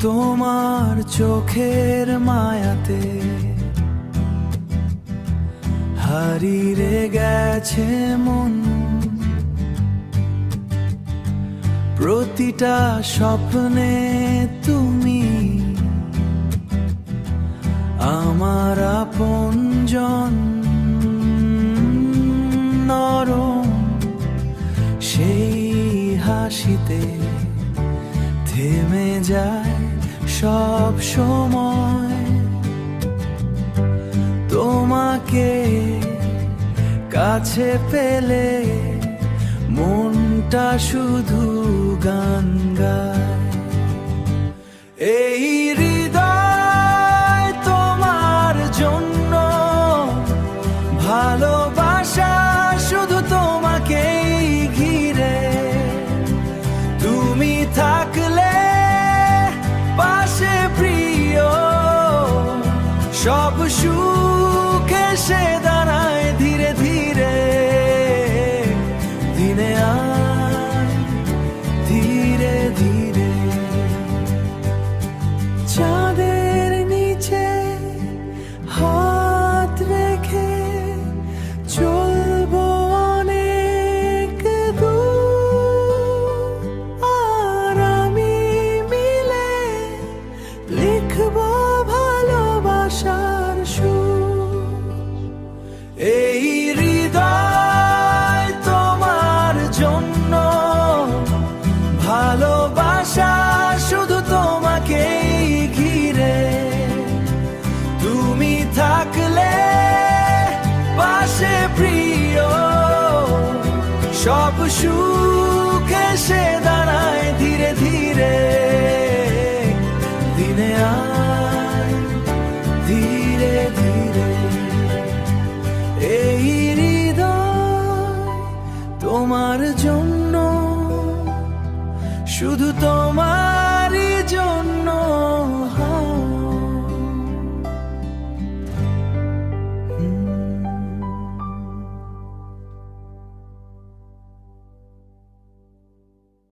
তোমার চোখের মায়াতে হারিয়ে গেছে মন, প্রতিটা স্বপ্নে তুমি আমার আপনজন। নরম সেই হাসিতে থেমে যায় সব সময়, তোমাকে কাছে পেলে মনটা শুধু গান গায়। এই হৃদয় তোমার জন্য ভালোবাসা শুধু তোমাকেই ঘিরে, তুমি থাকলে পাশে প্রিয় সব সুখ এসে দাঁড়ায় ধীরে ধীরে। দিনে আয় ধীরে ধীরে, চাঁদের নিচে হাত রেখে চলবো অনেক দূর, আর আমি মিলে লিখবো ভালোবাসার সুর। এই হৃদয় তোমার জন্য ভালোবাসা শুধু তোমাকেই ঘিরে, তুমি থাকলে পাশে প্রিয় সব সুখ এসে দাঁড়ায় ধীরে ধীরে। দিনে আয় ধীরে ধীরে, এই হৃদয় তোমার জন্য শুধু তোমার